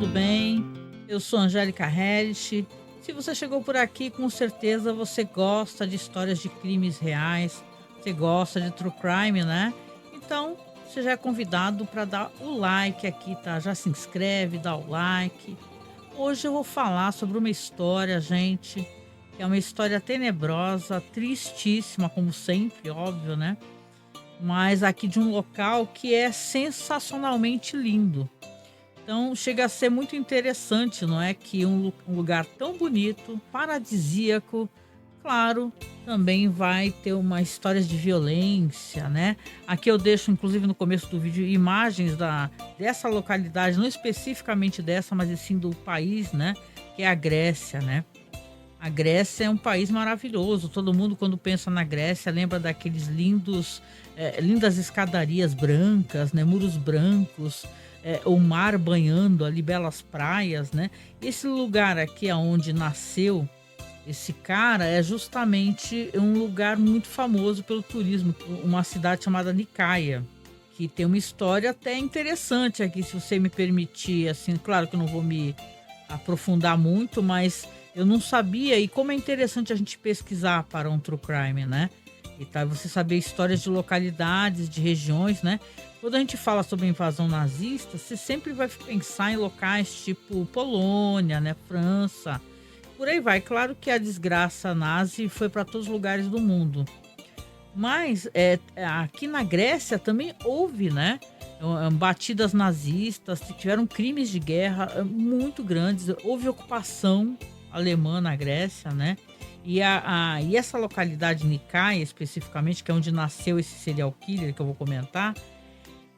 tudo bem? Eu sou Angélica Hellish. Se você chegou por aqui, com certeza você gosta de histórias de crimes reais, você gosta de true crime, né? Então, você já é convidado para dar o like aqui, tá? Já se inscreve, dá o like. Hoje eu vou falar sobre uma história, gente, que é uma história tenebrosa, tristíssima, como sempre, óbvio, né? Mas aqui de um local que é sensacionalmente lindo. Então chega a ser muito interessante, não é? Que um lugar tão bonito, paradisíaco, claro, também vai ter uma história de violência, né? Aqui eu deixo, inclusive no começo do vídeo, imagens dessa localidade, não especificamente dessa, mas sim do país, né? Que é a Grécia, né? A Grécia é um país maravilhoso. Todo mundo, quando pensa na Grécia, lembra daqueles lindas escadarias brancas, né? Muros brancos, o mar banhando ali, belas praias, né? Esse lugar aqui onde nasceu esse cara é justamente um lugar muito famoso pelo turismo, uma cidade chamada Nicaia, que tem uma história até interessante aqui, se você me permitir. Assim, claro que eu não vou me aprofundar muito, mas eu não sabia, e como é interessante a gente pesquisar para um true crime, né? E tá, você saber histórias de localidades, de regiões, né? Quando a gente fala sobre invasão nazista, você sempre vai pensar em locais tipo Polônia, né? França, por aí vai. Claro que a desgraça nazi foi para todos os lugares do mundo, mas aqui na Grécia também houve, né? Batidas nazistas, tiveram crimes de guerra muito grandes, houve ocupação alemã na Grécia, né? E essa localidade Nicaia, especificamente, que é onde nasceu esse serial killer que eu vou comentar,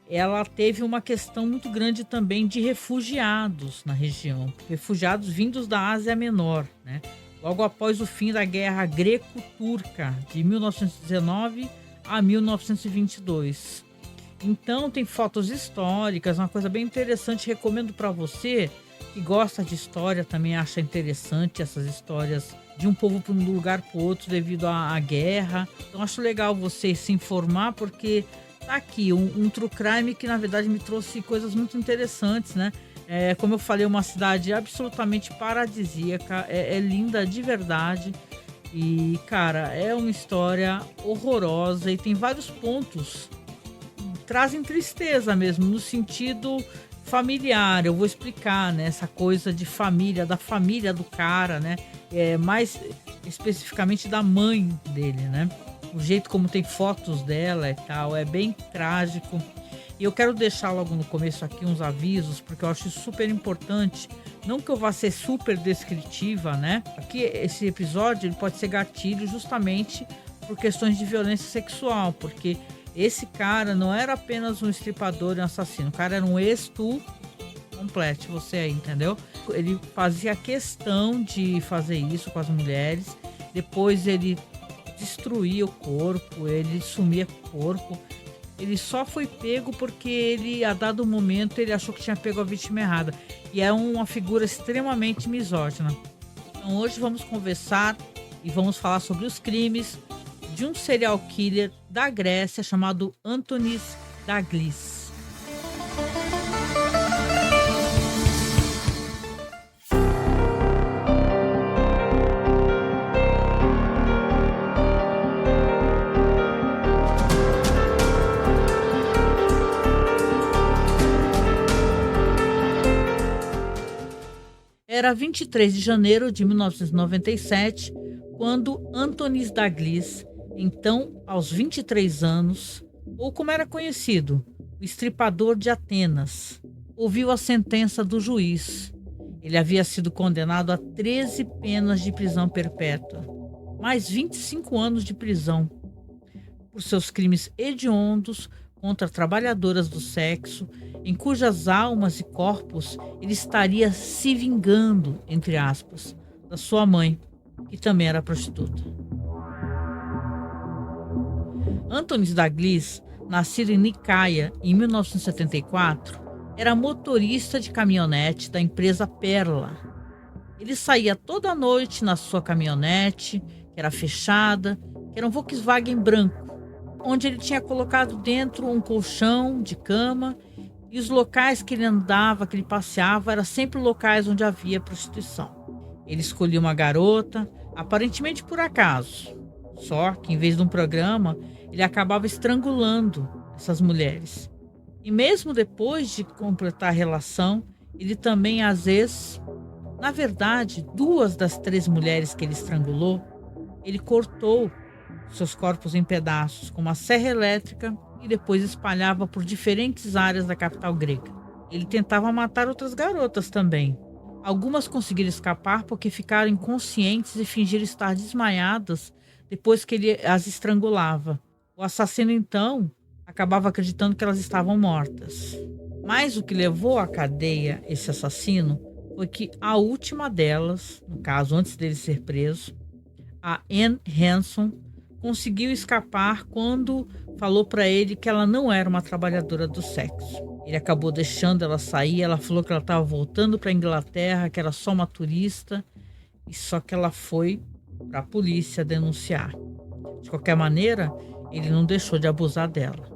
ela teve uma questão muito grande também de refugiados na região, refugiados vindos da Ásia Menor, né? Logo após o fim da Guerra Greco-Turca, de 1919 a 1922. Então tem fotos históricas, uma coisa bem interessante, recomendo para você que gosta de história, também acha interessante essas histórias de um povo para um lugar para o outro devido à guerra. Então acho legal você se informar, porque tá aqui um true crime que na verdade me trouxe coisas muito interessantes, né? Como eu falei, uma cidade absolutamente paradisíaca, é linda de verdade. E cara, é uma história horrorosa e tem vários pontos que trazem tristeza mesmo, no sentido familiar. Eu vou explicar, né, essa coisa de família, da família do cara, né, mais especificamente da mãe dele, né, o jeito como tem fotos dela e tal, é bem trágico. E eu quero deixar logo no começo aqui uns avisos, porque eu acho super importante, não que eu vá ser super descritiva, né, aqui esse episódio ele pode ser gatilho justamente por questões de violência sexual, porque esse cara não era apenas um estripador e um assassino, o cara era um estu completo, você aí, entendeu? Ele fazia questão de fazer isso com as mulheres, depois ele destruía o corpo, ele sumia com o corpo. Ele só foi pego porque ele, a dado momento, ele achou que tinha pego a vítima errada. E é uma figura extremamente misógina. Então hoje vamos conversar e vamos falar sobre os crimes de um serial killer da Grécia chamado Antonis Daglis. Era 23 de janeiro de 1997, quando Antonis Daglis, então aos 23 anos, ou como era conhecido, o estripador de Atenas, ouviu a sentença do juiz. Ele havia sido condenado a 13 penas de prisão perpétua, mais 25 anos de prisão, por seus crimes hediondos contra trabalhadoras do sexo, em cujas almas e corpos ele estaria se vingando, entre aspas, da sua mãe, que também era prostituta. Antonis Daglis, nascido em Nicaia em 1974, era motorista de caminhonete da empresa Perla. Ele saía toda noite na sua caminhonete, que era fechada, que era um Volkswagen branco, onde ele tinha colocado dentro um colchão de cama E os locais que ele andava, que ele passeava, eram sempre locais onde havia prostituição. Ele escolhia uma garota, aparentemente por acaso. Só que, em vez de um programa, ele acabava estrangulando essas mulheres. E mesmo depois de completar a relação, ele também, às vezes, na verdade, 2 das 3 mulheres que ele estrangulou, ele cortou seus corpos em pedaços com uma serra elétrica e depois espalhava por diferentes áreas da capital grega. Ele tentava matar outras garotas também. Algumas conseguiram escapar porque ficaram inconscientes e fingiram estar desmaiadas depois que ele as estrangulava. O assassino, então, acabava acreditando que elas estavam mortas. Mas o que levou à cadeia esse assassino foi que a última delas, no caso antes dele ser preso, a Anne Hanson, conseguiu escapar quando falou para ele que ela não era uma trabalhadora do sexo. Ele acabou deixando ela sair, ela falou que ela estava voltando para a Inglaterra, que era só uma turista, e só que ela foi para a polícia denunciar. De qualquer maneira, ele não deixou de abusar dela.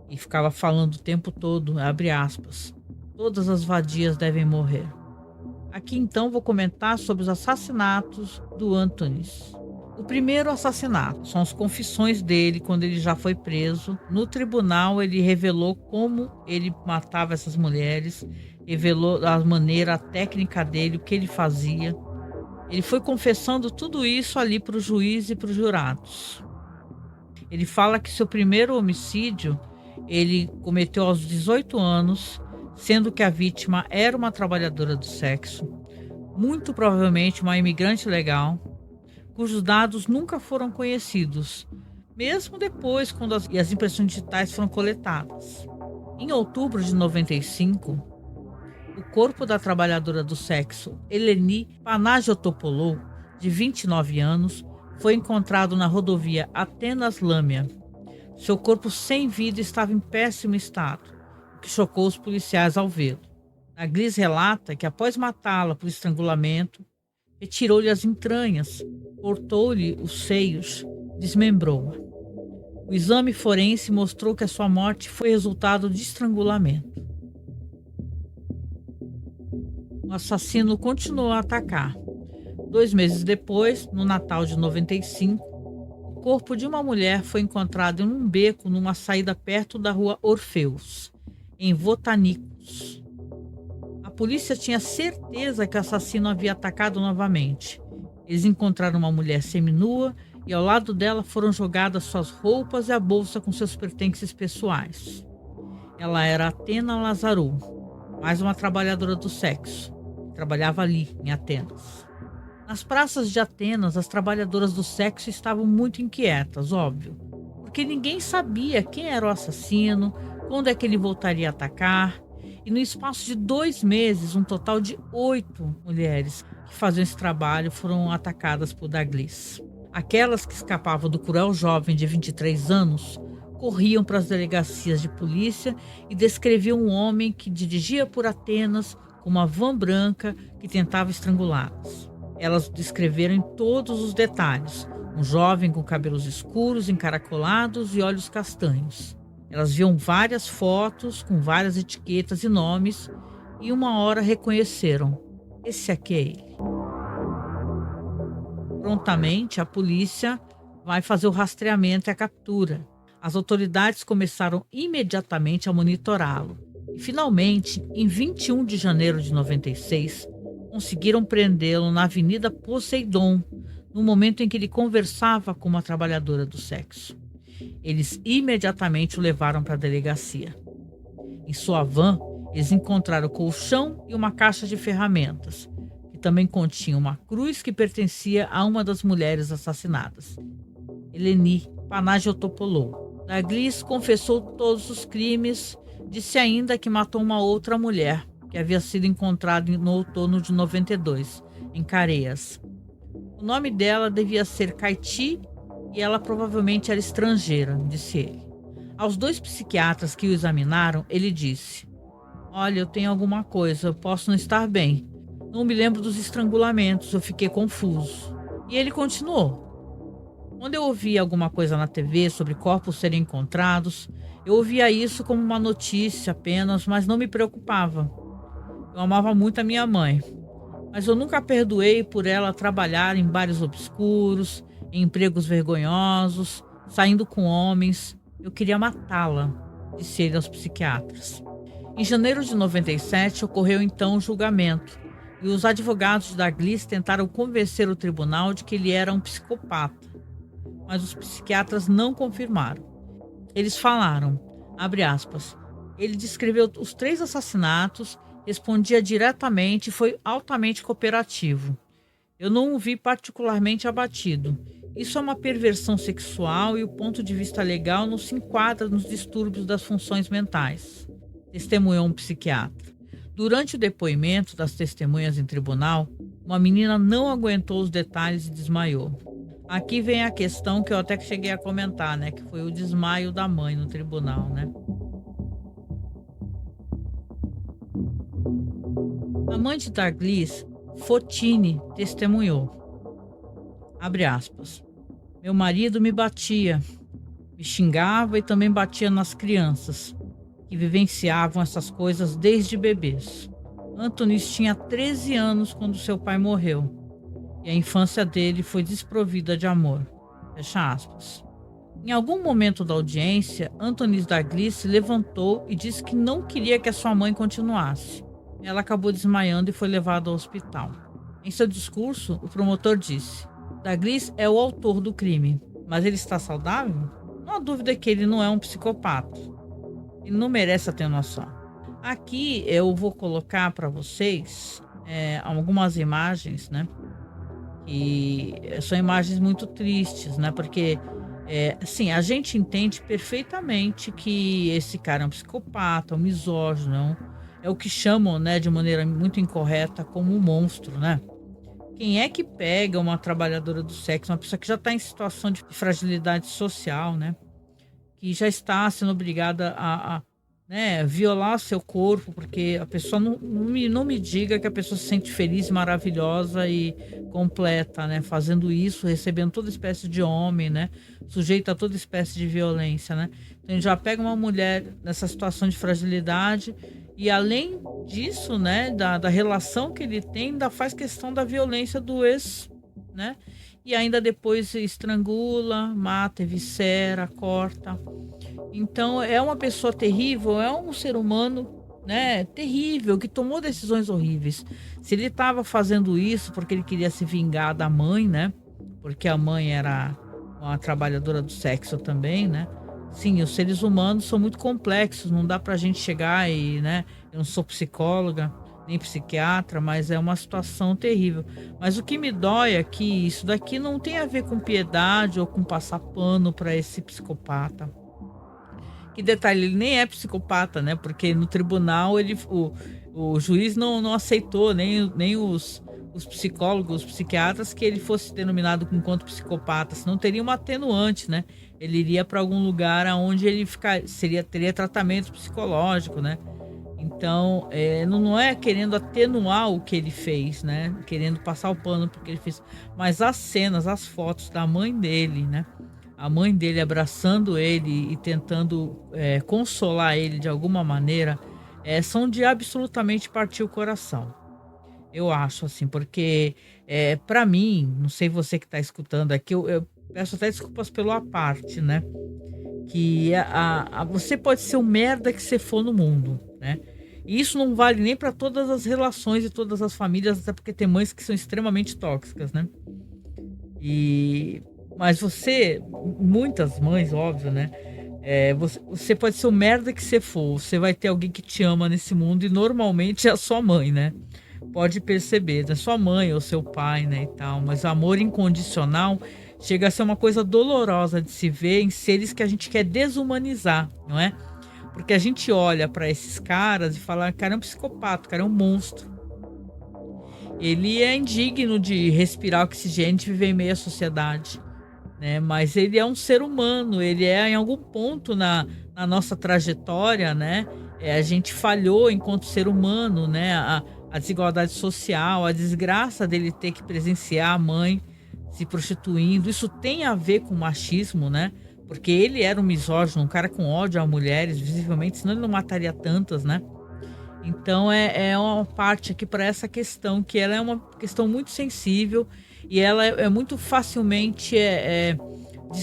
E ficava falando o tempo todo, abre aspas, todas as vadias devem morrer. Aqui então vou comentar sobre os assassinatos do Antonis. O primeiro assassinato são as confissões dele quando ele já foi preso. No tribunal ele revelou como ele matava essas mulheres, revelou a maneira, a técnica dele, o que ele fazia. Ele foi confessando tudo isso ali para o juiz e para os jurados. Ele fala que seu primeiro homicídio ele cometeu aos 18 anos, sendo que a vítima era uma trabalhadora do sexo, muito provavelmente uma imigrante legal, cujos dados nunca foram conhecidos, mesmo depois quando as impressões digitais foram coletadas. Em outubro de 95, o corpo da trabalhadora do sexo, Eleni Panagiotopoulos, de 29 anos, foi encontrado na rodovia Atenas-Lâmia. Seu corpo sem vida estava em péssimo estado, o que chocou os policiais ao vê-lo. A Glis relata que após matá-la por estrangulamento, retirou-lhe as entranhas, cortou-lhe os seios, desmembrou-a. O exame forense mostrou que a sua morte foi resultado de estrangulamento. O assassino continuou a atacar. 2 meses depois, no Natal de 95, o corpo de uma mulher foi encontrado em um beco numa saída perto da rua Orfeus, em Votanicos. A polícia tinha certeza que o assassino havia atacado novamente. Eles encontraram uma mulher seminua e ao lado dela foram jogadas suas roupas e a bolsa com seus pertences pessoais. Ela era Atena Lazarou, mais uma trabalhadora do sexo, que trabalhava ali, em Atenas. Nas praças de Atenas, as trabalhadoras do sexo estavam muito inquietas, óbvio, porque ninguém sabia quem era o assassino, quando é que ele voltaria a atacar, e no espaço de 2 meses, um total de 8 mulheres que faziam esse trabalho foram atacadas por Daglis. Aquelas que escapavam do cruel jovem de 23 anos corriam para as delegacias de polícia e descreviam um homem que dirigia por Atenas com uma van branca que tentava estrangulá-las. Elas descreveram em todos os detalhes, um jovem com cabelos escuros, encaracolados e olhos castanhos. Elas viam várias fotos com várias etiquetas e nomes e uma hora reconheceram: esse aqui é ele. Prontamente, a polícia vai fazer o rastreamento e a captura. As autoridades começaram imediatamente a monitorá-lo. E, finalmente, em 21 de janeiro de 96, conseguiram prendê-lo na Avenida Poseidon, no momento em que ele conversava com uma trabalhadora do sexo. Eles imediatamente o levaram para a delegacia. Em sua van, eles encontraram colchão e uma caixa de ferramentas, que também continha uma cruz que pertencia a uma das mulheres assassinadas, Eleni Panagiotopoulos. Daglis confessou todos os crimes, disse ainda que matou uma outra mulher, que havia sido encontrada no outono de 92, em Careias. O nome dela devia ser Kaiti e ela provavelmente era estrangeira, disse ele. Aos 2 psiquiatras que o examinaram, ele disse: olha, eu tenho alguma coisa, eu posso não estar bem. Não me lembro dos estrangulamentos, eu fiquei confuso. E ele continuou. Quando eu ouvia alguma coisa na TV sobre corpos serem encontrados, eu ouvia isso como uma notícia apenas, mas não me preocupava. Eu amava muito a minha mãe, mas eu nunca perdoei por ela trabalhar em bares obscuros, em empregos vergonhosos, saindo com homens. Eu queria matá-la, disse ele aos psiquiatras. Em janeiro de 97 ocorreu então o julgamento, e os advogados da Gliss tentaram convencer o tribunal de que ele era um psicopata, mas os psiquiatras não confirmaram. Eles falaram, abre aspas, ele descreveu os 3 assassinatos, respondia diretamente e foi altamente cooperativo. Eu não o vi particularmente abatido. Isso é uma perversão sexual e o ponto de vista legal não se enquadra nos distúrbios das funções mentais, testemunhou um psiquiatra. Durante o depoimento das testemunhas em tribunal, uma menina não aguentou os detalhes e desmaiou. Aqui vem a questão que eu até que cheguei a comentar, né? Que foi o desmaio da mãe no tribunal, né? A mãe de Dalglish, Fotini, testemunhou. Abre aspas. Meu marido me batia, me xingava e também batia nas crianças, que vivenciavam essas coisas desde bebês. Antonis tinha 13 anos quando seu pai morreu, e a infância dele foi desprovida de amor. Fecha aspas. Em algum momento da audiência, Antonis Dalglish se levantou e disse que não queria que a sua mãe continuasse. Ela acabou desmaiando e foi levada ao hospital. Em seu discurso, o promotor disse: Dalglish é o autor do crime, mas ele está saudável? Não há dúvida que ele não é um psicopata. Ele não merece atenuação. Aqui eu vou colocar para vocês algumas imagens, né? E são imagens muito tristes, né? Porque, assim, a gente entende perfeitamente que esse cara é um psicopata, um misógino, é o que chamam, né, de maneira muito incorreta, como um monstro, né? Quem é que pega uma trabalhadora do sexo, uma pessoa que já está em situação de fragilidade social, né? Que já está sendo obrigada né, violar seu corpo, porque a pessoa não me diga que a pessoa se sente feliz, maravilhosa e completa, né? Fazendo isso, recebendo toda espécie de homem, né? Sujeita a toda espécie de violência, né? Então ele já pega uma mulher nessa situação de fragilidade e além disso, né, da relação que ele tem, ainda faz questão da violência do ex, né? E ainda depois estrangula, mata, eviscera, corta. Então é uma pessoa terrível, é um ser humano, né, terrível, que tomou decisões horríveis. Se ele estava fazendo isso porque ele queria se vingar da mãe, né? Porque a mãe era uma trabalhadora do sexo também, né? Sim, os seres humanos são muito complexos, não dá pra gente chegar e, né? Eu não sou psicóloga, nem psiquiatra, mas é uma situação terrível. Mas o que me dói é que isso daqui não tem a ver com piedade ou com passar pano para esse psicopata. Que detalhe, ele nem é psicopata, né? Porque no tribunal o juiz não aceitou, nem os psicólogos, os psiquiatras, que ele fosse denominado enquanto psicopata, senão teria uma atenuante, né? Ele iria para algum lugar onde ele teria tratamento psicológico, né? Então, não é querendo atenuar o que ele fez, né? Querendo passar o pano porque ele fez, mas as cenas, as fotos da mãe dele, né? A mãe dele abraçando ele e tentando consolar ele de alguma maneira, são de absolutamente partir o coração. Eu acho assim, porque para mim, não sei você que está escutando aqui, eu peço até desculpas pelo à parte, né? Que você pode ser o merda que você for no mundo, né? E isso não vale nem para todas as relações e todas as famílias, até porque tem mães que são extremamente tóxicas, né? Mas muitas mães, óbvio, né? Você pode ser o merda que você for, você vai ter alguém que te ama nesse mundo e normalmente é a sua mãe, né? Pode perceber, é sua mãe ou seu pai, né, e tal. Mas amor incondicional chega a ser uma coisa dolorosa de se ver em seres que a gente quer desumanizar, não é? Porque a gente olha para esses caras e fala, cara, é um psicopata, cara, é um monstro. Ele é indigno de respirar oxigênio, de viver em meio à sociedade, né? Mas ele é um ser humano, ele em algum ponto na nossa trajetória, né? A gente falhou enquanto ser humano, né? A desigualdade social, a desgraça dele ter que presenciar a mãe se prostituindo. Isso tem a ver com machismo, né? Porque ele era um misógino, um cara com ódio a mulheres, visivelmente, senão ele não mataria tantas, né? Então é uma parte aqui para essa questão, que ela é uma questão muito sensível e ela é muito facilmente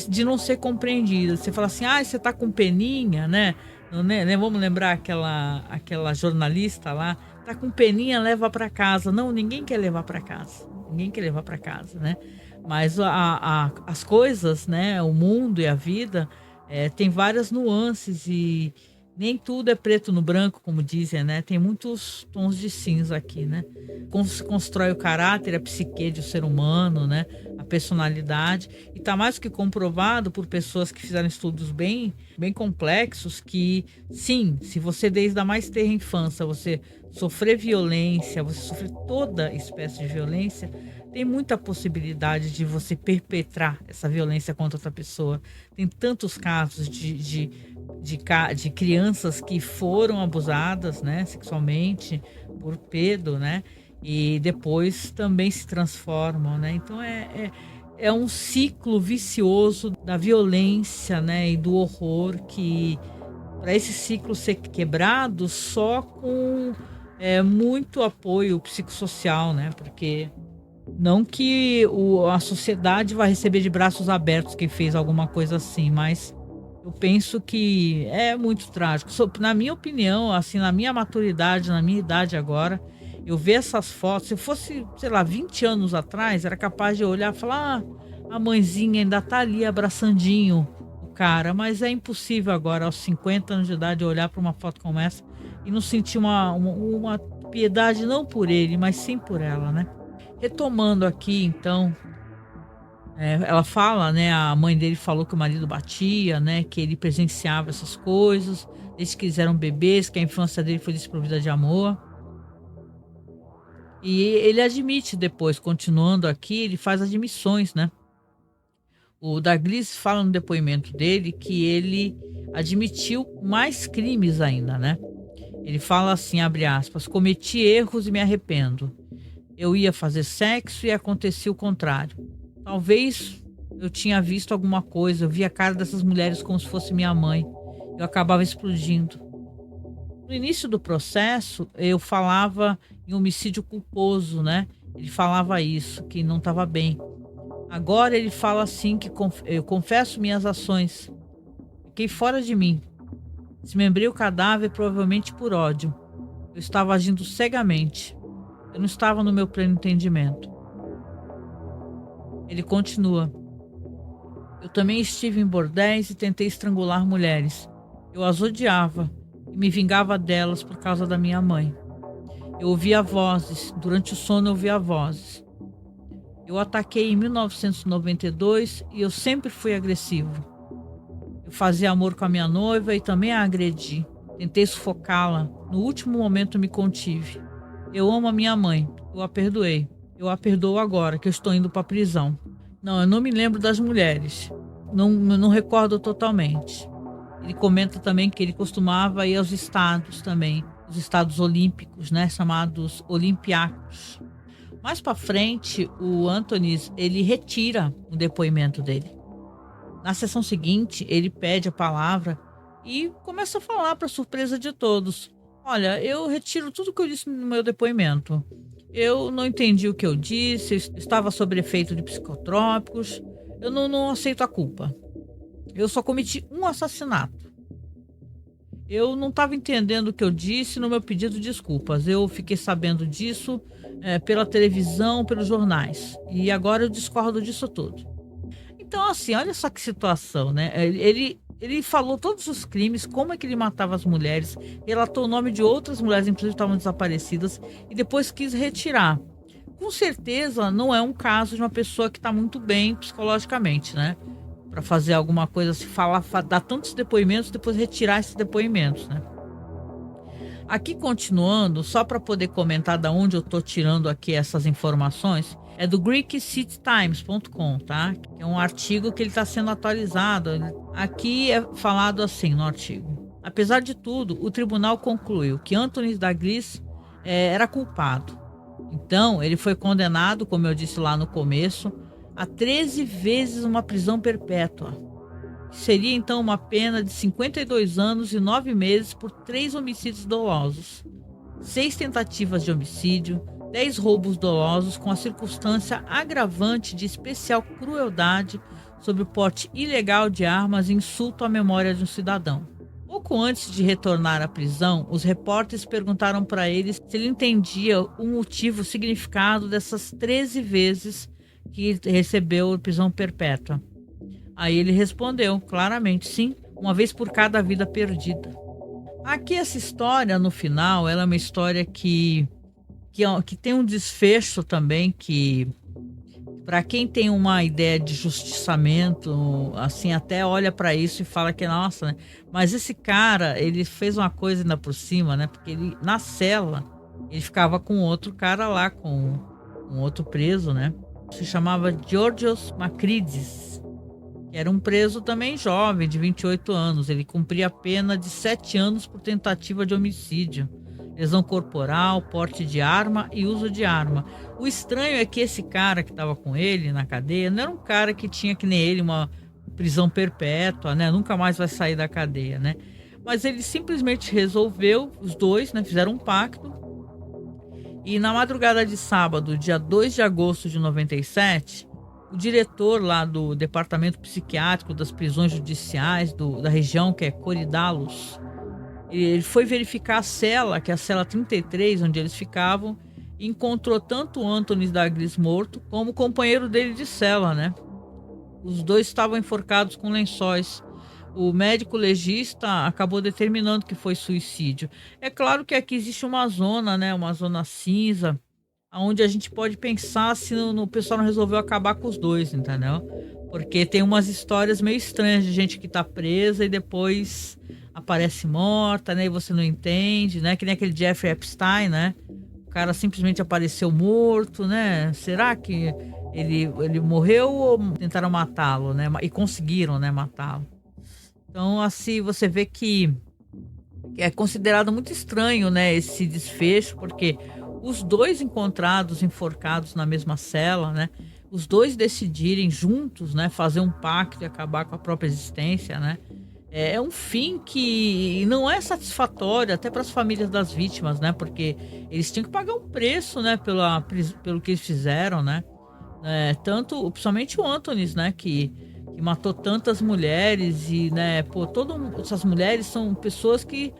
de não ser compreendida. Você fala assim, ah, você tá com peninha, né? Não, né? Vamos lembrar aquela jornalista lá, tá com peninha, leva para casa. Não, ninguém quer levar para casa. Ninguém quer levar para casa, né? Mas as coisas, né? O mundo e a vida tem várias nuances e nem tudo é preto no branco, como dizem, né? Tem muitos tons de cinza aqui, né? Como se constrói o caráter, a psique do ser humano, né? A personalidade. E está mais do que comprovado por pessoas que fizeram estudos bem complexos que, sim, se você desde a mais tenra infância, você sofrer violência, você sofrer toda espécie de violência, tem muita possibilidade de você perpetrar essa violência contra outra pessoa. Tem tantos casos de crianças que foram abusadas, né, sexualmente por pedo, né, e depois também se transformam, né. Então é um ciclo vicioso da violência, né, e do horror, que para esse ciclo ser quebrado só com muito apoio psicossocial, né, porque não que a sociedade vai receber de braços abertos quem fez alguma coisa assim, mas eu penso que é muito trágico. Na minha opinião, assim, na minha maturidade, na minha idade agora, eu ver essas fotos, se eu fosse, sei lá, 20 anos atrás, era capaz de olhar e falar, ah, a mãezinha ainda tá ali abraçandinho o cara, mas é impossível agora, aos 50 anos de idade, olhar para uma foto como essa e não sentir uma piedade, não por ele, mas sim por ela, né? Retomando aqui, então, ela fala, né, a mãe dele falou que o marido batia, né, que ele presenciava essas coisas, desde que eles eram bebês, que a infância dele foi desprovida de amor. E ele admite depois, continuando aqui, ele faz admissões, né. O Douglas fala no depoimento dele que ele admitiu mais crimes ainda, né. Ele fala assim, abre aspas, cometi erros e me arrependo. Eu ia fazer sexo e acontecia o contrário. Talvez eu tinha visto alguma coisa, eu via a cara dessas mulheres como se fosse minha mãe. Eu acabava explodindo. No início do processo, eu falava em homicídio culposo, né? Ele falava isso, que não estava bem. Agora ele fala assim que eu confesso minhas ações. Fiquei fora de mim. Desmembrei o cadáver provavelmente por ódio. Eu estava agindo cegamente. Eu não estava no meu pleno entendimento. Ele continua. Eu também estive em bordéis e tentei estrangular mulheres. Eu as odiava e me vingava delas por causa da minha mãe. Eu ouvia vozes. Durante o sono eu ouvia vozes. Eu ataquei em 1992 e eu sempre fui agressivo. Eu fazia amor com a minha noiva e também a agredi. Tentei sufocá-la. No último momento me contive. Eu amo a minha mãe. Eu a perdoei. Eu a perdoo agora que eu estou indo para a prisão. Não, eu não me lembro das mulheres. Não recordo totalmente. Ele comenta também que ele costumava ir aos estados também. Os estados olímpicos, né? Chamados olimpiacos. Mais para frente, o Anthony, ele retira o depoimento dele. Na sessão seguinte, ele pede a palavra e começa a falar, para surpresa de todos. Olha, eu retiro tudo que eu disse no meu depoimento. Eu não entendi o que eu disse, eu estava sob efeito de psicotrópicos, eu não aceito a culpa. Eu só cometi um assassinato. Eu não estava entendendo o que eu disse no meu pedido de desculpas. Eu fiquei sabendo disso pela televisão, pelos jornais. E agora eu discordo disso tudo. Então, assim, olha só que situação, né? Ele falou todos os crimes, como é que ele matava as mulheres, relatou o nome de outras mulheres, inclusive estavam desaparecidas, e depois quis retirar. Com certeza não é um caso de uma pessoa que está muito bem psicologicamente, né? Para fazer alguma coisa, se falar, dar tantos depoimentos, depois retirar esses depoimentos, né? Aqui continuando, só para poder comentar da onde eu estou tirando aqui essas informações, é do GreekCityTimes.com, tá? É um artigo que ele está sendo atualizado. Aqui é falado assim no artigo. Apesar de tudo, o tribunal concluiu que Anthony Douglas era culpado. Então, ele foi condenado, como eu disse lá no começo, a 13 vezes uma prisão perpétua. Seria então uma pena de 52 anos e 9 meses por 3 homicídios dolosos, 6 tentativas de homicídio, 10 roubos dolosos com a circunstância agravante de especial crueldade sob o porte ilegal de armas e insulto à memória de um cidadão. Pouco antes de retornar à prisão, os repórteres perguntaram para ele se ele entendia o motivo, o significado dessas 13 vezes que recebeu prisão perpétua. Aí ele respondeu claramente, sim, uma vez por cada vida perdida. Aqui essa história, no final, ela é uma história que tem um desfecho também que, para quem tem uma ideia de justiçamento, assim, até olha para isso e fala que, nossa, né? Mas esse cara, ele fez uma coisa ainda por cima, né? Porque ele, na cela, ele ficava com outro cara lá, com um outro preso, né? Se chamava Georgios Makridis, que era um preso também jovem, de 28 anos. Ele cumpria a pena de 7 anos por tentativa de homicídio, lesão corporal, porte de arma e uso de arma. O estranho é que esse cara que estava com ele na cadeia não era um cara que tinha, que nem ele, uma prisão perpétua, né? Nunca mais vai sair da cadeia, né? Mas ele simplesmente resolveu, os dois, né? Fizeram um pacto. E na madrugada de sábado, dia 2 de agosto de 97, o diretor lá do Departamento Psiquiátrico das Prisões Judiciais da região, que é Korydallos, ele foi verificar a cela, que é a cela 33, onde eles ficavam, e encontrou tanto o Anthony Dagris morto, como o companheiro dele de cela, né? Os dois estavam enforcados com lençóis. O médico legista acabou determinando que foi suicídio. É claro que aqui existe uma zona, né? Uma zona cinza, onde a gente pode pensar se o pessoal não resolveu acabar com os dois, entendeu? Porque tem umas histórias meio estranhas de gente que tá presa e depois aparece morta, né? E você não entende, né? Que nem aquele Jeffrey Epstein, né? O cara simplesmente apareceu morto, né? Será que ele morreu ou tentaram matá-lo, né? E conseguiram, né, matá-lo? Então, assim, você vê que é considerado muito estranho, né, esse desfecho, porque os dois encontrados enforcados na mesma cela, né, os dois decidirem juntos, né, fazer um pacto e acabar com a própria existência, né, é um fim que não é satisfatório até para as famílias das vítimas, né, porque eles tinham que pagar um preço, né, pelo que eles fizeram, né, tanto, principalmente o Anthony, né, que matou tantas mulheres e, né, pô, todas essas mulheres são pessoas que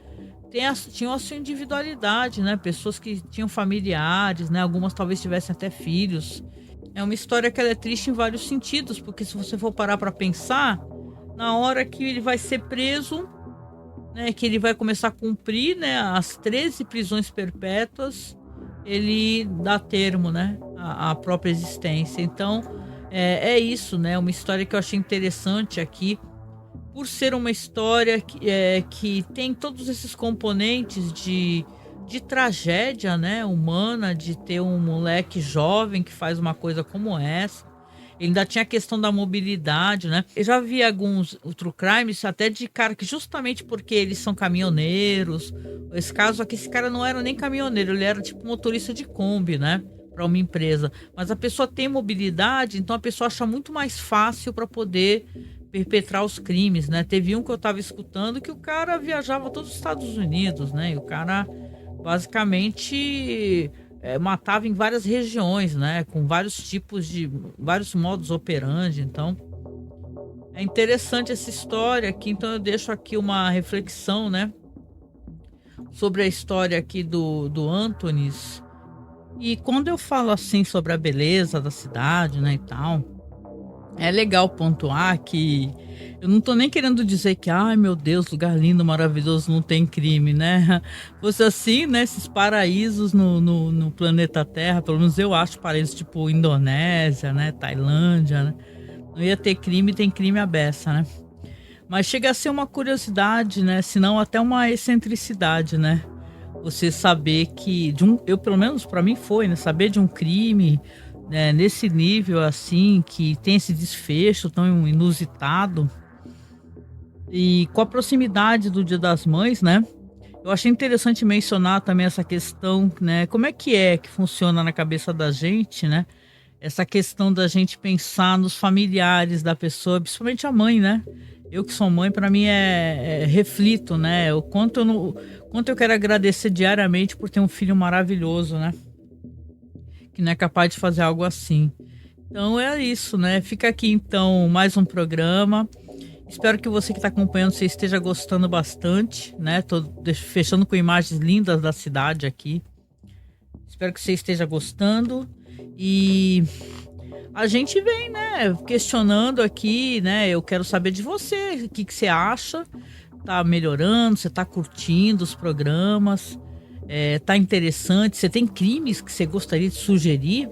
tinham a sua individualidade, né, pessoas que tinham familiares, né, algumas talvez tivessem até filhos. É uma história que ela é triste em vários sentidos, porque se você for parar para pensar, na hora que ele vai ser preso, né, que ele vai começar a cumprir, né, as 13 prisões perpétuas, ele dá termo, né, à própria existência. Então, é isso, né? Uma história que eu achei interessante aqui, por ser uma história que tem todos esses componentes de tragédia, né? Humana, de ter um moleque jovem que faz uma coisa como essa. Ele ainda tinha a questão da mobilidade, né? Eu já vi alguns true crimes até de cara que justamente porque eles são caminhoneiros. Esse caso aqui, esse cara não era nem caminhoneiro, ele era tipo motorista de Kombi, né? Para uma empresa, mas a pessoa tem mobilidade, então a pessoa acha muito mais fácil para poder perpetrar os crimes, né? Teve um que eu estava escutando que o cara viajava todos os Estados Unidos, né? E o cara basicamente matava em várias regiões, né? Com vários tipos de vários modus operandi. Então é interessante essa história aqui. Então eu deixo aqui uma reflexão, né? Sobre a história aqui do Anthony. E quando eu falo assim sobre a beleza da cidade, né, e tal, é legal pontuar que eu não tô nem querendo dizer que, ai meu Deus, lugar lindo, maravilhoso, não tem crime, né? Fosse assim, né, esses paraísos no planeta Terra, pelo menos eu acho paraísos tipo Indonésia, né, Tailândia, né? Não ia ter crime, tem crime à beça, né? Mas chega a ser uma curiosidade, né, se não até uma excentricidade, né? Você saber que eu pelo menos para mim foi, né, saber de um crime, né, nesse nível assim, que tem esse desfecho tão inusitado e com a proximidade do Dia das Mães, né? Eu achei interessante mencionar também essa questão, né, como é que funciona na cabeça da gente, né? essa questão da gente pensar nos familiares da pessoa, principalmente a mãe, né? Eu que sou mãe, para mim reflito, né? O quanto eu, não, quanto eu quero agradecer diariamente por ter um filho maravilhoso, né? Que não é capaz de fazer algo assim. Então é isso, né? Fica aqui então mais um programa. Espero que você que está acompanhando você esteja gostando bastante, né? Tô fechando com imagens lindas da cidade aqui. Espero que você esteja gostando e a gente vem, né, questionando aqui, né? Eu quero saber de você, o que que você acha? Tá melhorando? Você tá curtindo os programas? Tá interessante? Você tem crimes que você gostaria de sugerir?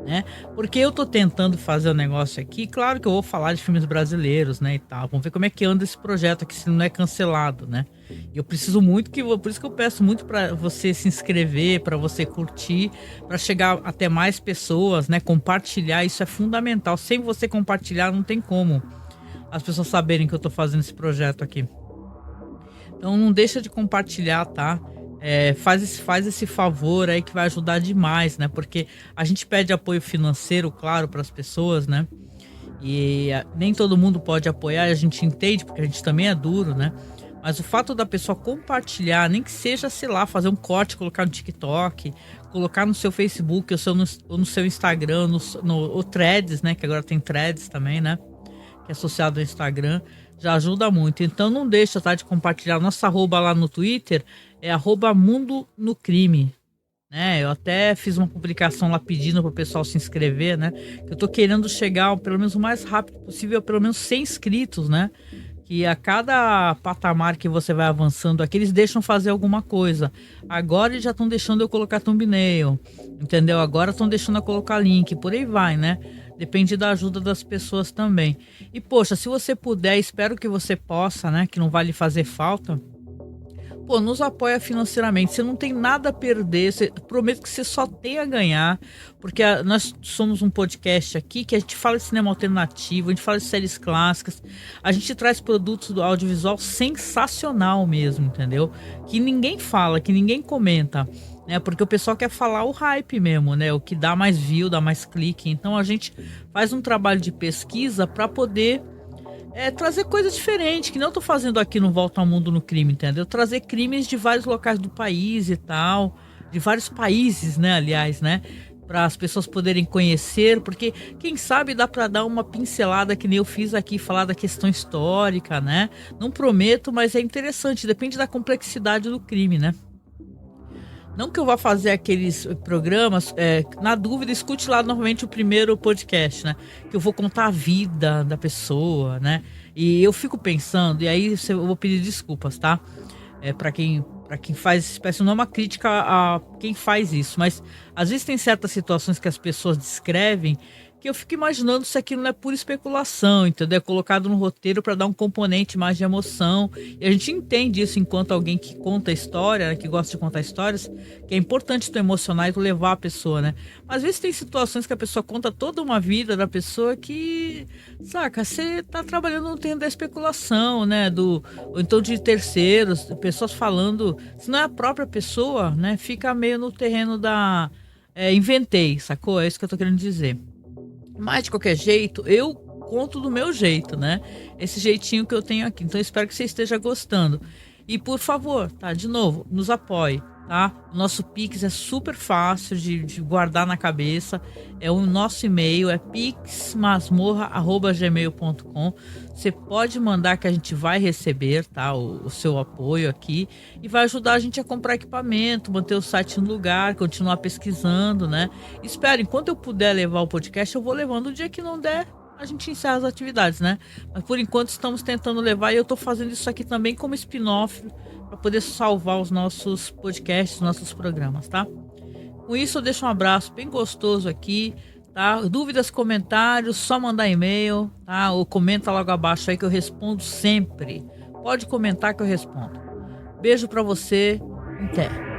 Né? Porque eu tô tentando fazer um negócio aqui, claro que eu vou falar de filmes brasileiros, né, e tal. Vamos ver como é que anda esse projeto aqui, se não é cancelado, né? E eu preciso muito por isso que eu peço muito para você se inscrever, para você curtir, para chegar até mais pessoas, né? Compartilhar, isso é fundamental. Sem você compartilhar, não tem como as pessoas saberem que eu tô fazendo esse projeto aqui. Então não deixa de compartilhar, tá? Faz esse favor aí que vai ajudar demais, né? Porque a gente pede apoio financeiro, claro, para as pessoas, né? E nem todo mundo pode apoiar, a gente entende, porque a gente também é duro, né? Mas o fato da pessoa compartilhar, nem que seja, sei lá, fazer um corte, colocar no TikTok, colocar no seu Facebook, ou no seu Instagram, no Threads, né? Que agora tem Threads também, né? Que é associado ao Instagram, já ajuda muito. Então não deixa, tá, de compartilhar. Nossa arroba lá no Twitter é @Mundo no Crime, né? Eu até fiz uma publicação lá pedindo para o pessoal se inscrever, né? Eu tô querendo chegar pelo menos o mais rápido possível, pelo menos 100 inscritos, né? Que a cada patamar que você vai avançando aqui, eles deixam fazer alguma coisa. Agora eles já estão deixando eu colocar thumbnail, entendeu? Agora estão deixando eu colocar link, por aí vai, né? Depende da ajuda das pessoas também. E poxa, se você puder, espero que você possa, né? Que não vai lhe fazer falta. Pô, nos apoia financeiramente, você não tem nada a perder, prometo que você só tem a ganhar, porque nós somos um podcast aqui que a gente fala de cinema alternativo, a gente fala de séries clássicas, a gente traz produtos do audiovisual sensacional mesmo, entendeu? Que ninguém fala, que ninguém comenta, né? Porque o pessoal quer falar o hype mesmo, né? O que dá mais view, dá mais clique, então a gente faz um trabalho de pesquisa para poder trazer coisas diferentes, que não eu tô fazendo aqui no Volta ao Mundo no Crime, entendeu? Trazer crimes de vários locais do país e tal, de vários países, né, aliás, né? Para as pessoas poderem conhecer, porque quem sabe dá para dar uma pincelada que nem eu fiz aqui, falar da questão histórica, né? Não prometo, mas é interessante, depende da complexidade do crime, né? Não que eu vá fazer aqueles programas, na dúvida, escute lá novamente o primeiro podcast, né? Que eu vou contar a vida da pessoa, né? E eu fico pensando, e aí eu vou pedir desculpas, tá? Para quem faz essa espécie, não é uma crítica a quem faz isso, mas às vezes tem certas situações que as pessoas descrevem que eu fico imaginando se aquilo não é pura especulação, entendeu? É colocado no roteiro para dar um componente mais de emoção. E a gente entende isso enquanto alguém que conta história, né, que gosta de contar histórias, que é importante tu emocionar e tu levar a pessoa, né? Mas às vezes tem situações que a pessoa conta toda uma vida da pessoa que, saca, você tá trabalhando no terreno da especulação, né? Ou então de terceiros, pessoas falando, se não é a própria pessoa, né? Fica meio no terreno da inventei, sacou? É isso que eu tô querendo dizer. Mas de qualquer jeito, eu conto do meu jeito, né? Esse jeitinho que eu tenho aqui. Então eu espero que você esteja gostando. E por favor, tá? De novo, nos apoie, tá? O nosso Pix é super fácil de guardar na cabeça. O nosso e-mail é pixmasmorra@gmail.com. Você pode mandar que a gente vai receber, tá? O seu apoio aqui e vai ajudar a gente a comprar equipamento, manter o site no lugar, continuar pesquisando, né? Espero, enquanto eu puder levar o podcast, eu vou levando. O dia que não der, a gente encerra as atividades, né? Mas por enquanto estamos tentando levar e eu tô fazendo isso aqui também como spin-off para poder salvar os nossos podcasts, os nossos programas, tá? Com isso eu deixo um abraço bem gostoso aqui, tá? Dúvidas, comentários, só mandar e-mail, tá? Ou comenta logo abaixo aí que eu respondo sempre. Pode comentar que eu respondo. Beijo para você, até.